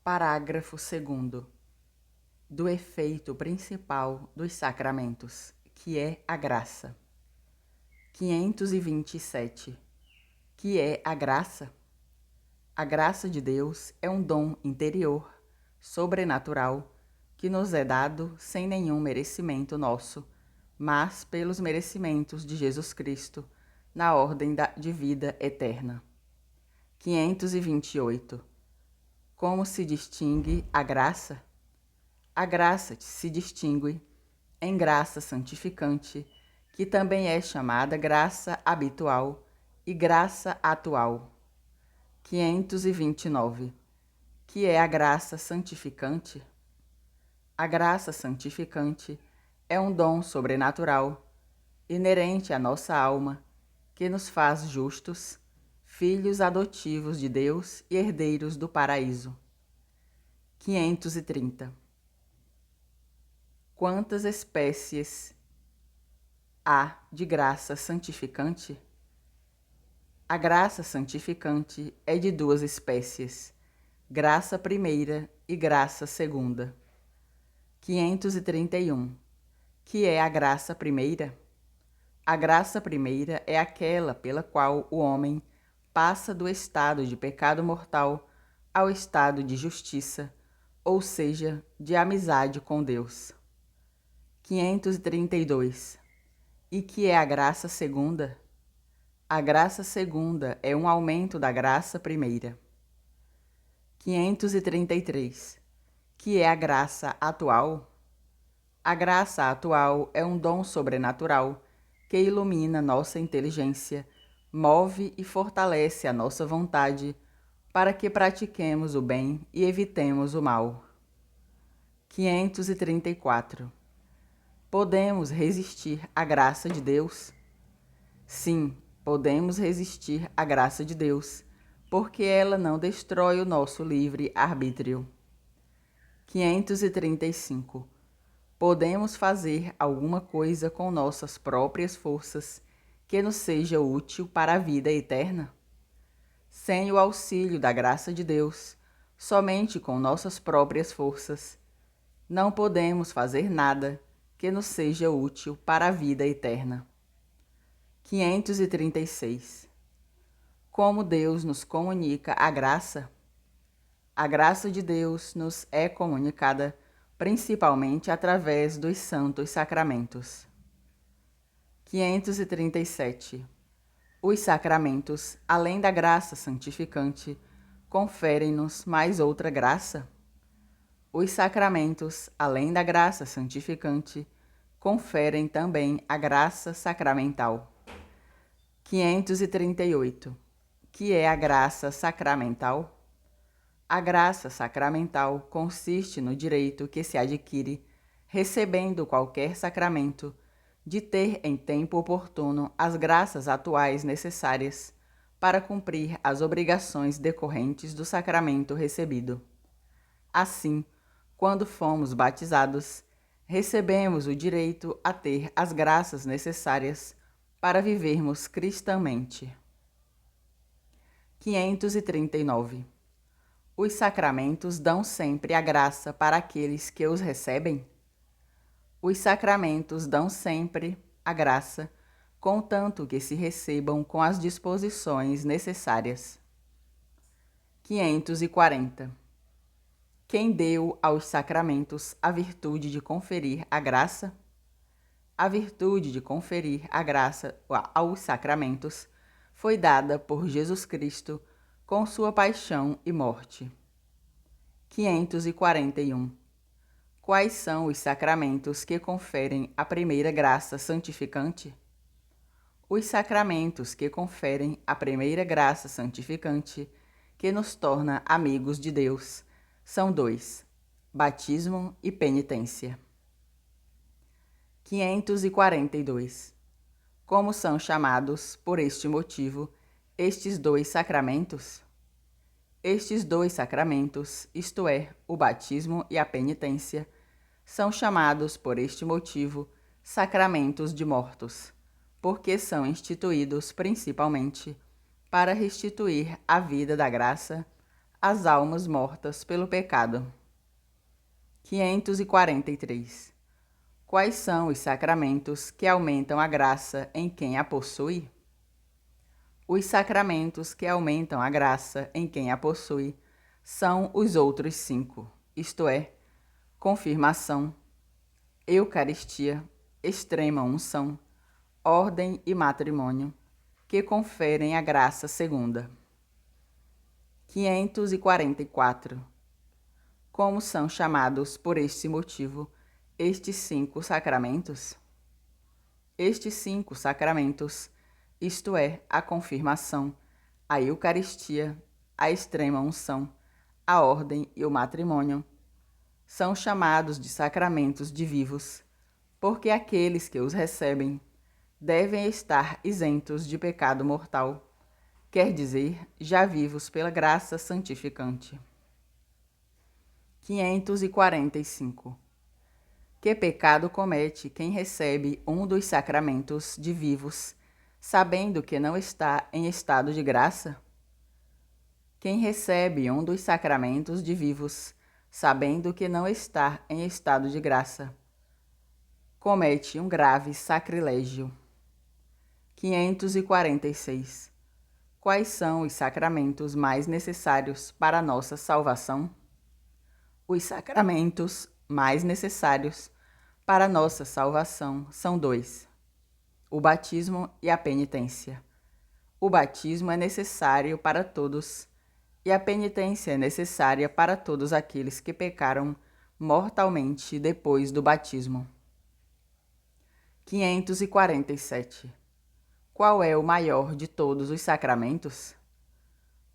Parágrafo 2º. Do efeito principal dos sacramentos, que é a graça. 527. Que é a graça? A graça de Deus é um dom interior, sobrenatural, que nos é dado sem nenhum merecimento nosso, mas pelos merecimentos de Jesus Cristo, na ordem de vida eterna. 528. Como se distingue a graça? A graça se distingue em graça santificante, que também é chamada graça habitual e graça atual. 529. Que é a graça santificante? A graça santificante é um dom sobrenatural, inerente à nossa alma, que nos faz justos, filhos adotivos de Deus e herdeiros do paraíso. 530. Quantas espécies há de graça santificante? A graça santificante é de duas espécies, graça primeira e graça segunda. 531. Que é a graça primeira? A graça primeira é aquela pela qual o homem passa do estado de pecado mortal ao estado de justiça, ou seja, de amizade com Deus. 532. E que é a graça segunda? A graça segunda é um aumento da graça primeira. 533. Que é a graça atual? A graça atual é um dom sobrenatural que ilumina nossa inteligência, move e fortalece a nossa vontade para que pratiquemos o bem e evitemos o mal. 534. Podemos resistir à graça de Deus? Sim, podemos resistir à graça de Deus, porque ela não destrói o nosso livre arbítrio. 535. Podemos fazer alguma coisa com nossas próprias forças que nos seja útil para a vida eterna? Sem o auxílio da graça de Deus, somente com nossas próprias forças, não podemos fazer nada que nos seja útil para a vida eterna. 536. Como Deus nos comunica a graça? A graça de Deus nos é comunicada principalmente através dos santos sacramentos. 537. Os sacramentos, além da graça santificante, conferem-nos mais outra graça? Os sacramentos, além da graça santificante, conferem também a graça sacramental. 538. Que é a graça sacramental? A graça sacramental consiste no direito que se adquire, recebendo qualquer sacramento, de ter em tempo oportuno as graças atuais necessárias para cumprir as obrigações decorrentes do sacramento recebido. Assim, quando fomos batizados, recebemos o direito a ter as graças necessárias para vivermos cristãmente. 539. Os sacramentos dão sempre a graça para aqueles que os recebem? Os sacramentos dão sempre a graça, contanto que se recebam com as disposições necessárias. 540. Quem deu aos sacramentos a virtude de conferir a graça? A virtude de conferir a graça aos sacramentos foi dada por Jesus Cristo com sua paixão e morte. 541. Quais são os sacramentos que conferem a primeira graça santificante? Os sacramentos que conferem a primeira graça santificante, que nos torna amigos de Deus, são dois: batismo e penitência. 542. Como são chamados, por este motivo, estes dois sacramentos? Estes dois sacramentos, isto é, o batismo e a penitência, são chamados, por este motivo, sacramentos de mortos, porque são instituídos principalmente para restituir a vida da graça as almas mortas pelo pecado. 543. Quais são os sacramentos que aumentam a graça em quem a possui? Os sacramentos que aumentam a graça em quem a possui são os outros 5, isto é, confirmação, Eucaristia, extrema unção, ordem e matrimônio, que conferem a graça segunda. 544. Como são chamados por este motivo estes 5 sacramentos? Estes 5 sacramentos, isto é, a confirmação, a Eucaristia, a extrema unção, a ordem e o matrimônio, são chamados de sacramentos de vivos, porque aqueles que os recebem devem estar isentos de pecado mortal, quer dizer, já vivos pela graça santificante. 545. Que pecado comete quem recebe um dos sacramentos de vivos, sabendo que não está em estado de graça? Quem recebe um dos sacramentos de vivos, sabendo que não está em estado de graça, comete um grave sacrilégio. 546. Quais são os sacramentos mais necessários para a nossa salvação? Os sacramentos mais necessários para a nossa salvação são 2: o batismo e a penitência. O batismo é necessário para todos, e a penitência é necessária para todos aqueles que pecaram mortalmente depois do batismo. 547. Qual é o maior de todos os sacramentos?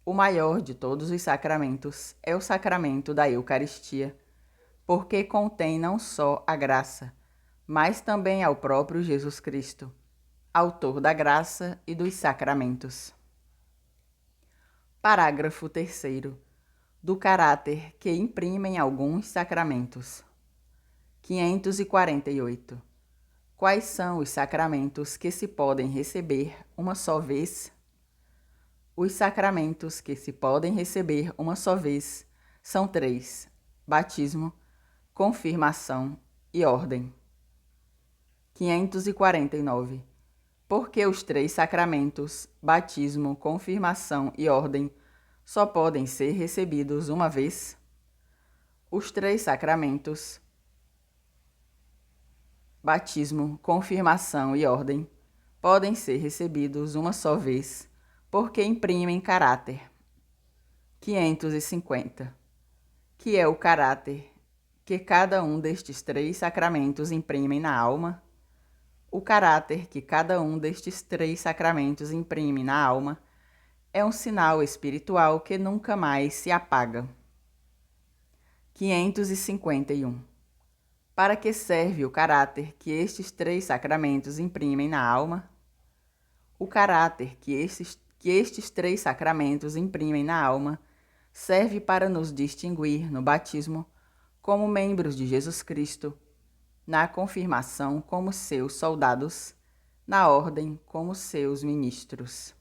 O maior de todos os sacramentos é o sacramento da Eucaristia, porque contém não só a graça, mas também ao próprio Jesus Cristo, autor da graça e dos sacramentos. Parágrafo 3º. Do caráter que imprimem alguns sacramentos. 548. Quais são os sacramentos que se podem receber uma só vez? Os sacramentos que se podem receber uma só vez são 3: batismo, confirmação e ordem. 549. Porque os 3 sacramentos, batismo, confirmação e ordem, só podem ser recebidos uma vez? Os 3 sacramentos, batismo, confirmação e ordem, podem ser recebidos uma só vez, porque imprimem caráter. 550. Que é o caráter que cada um destes 3 sacramentos imprimem na alma? O caráter que cada um destes 3 sacramentos imprime na alma é um sinal espiritual que nunca mais se apaga. 551. Para que serve o caráter que estes 3 sacramentos imprimem na alma? O caráter que estes 3 sacramentos imprimem na alma serve para nos distinguir no batismo como membros de Jesus Cristo, na confirmação como seus soldados, na ordem como seus ministros.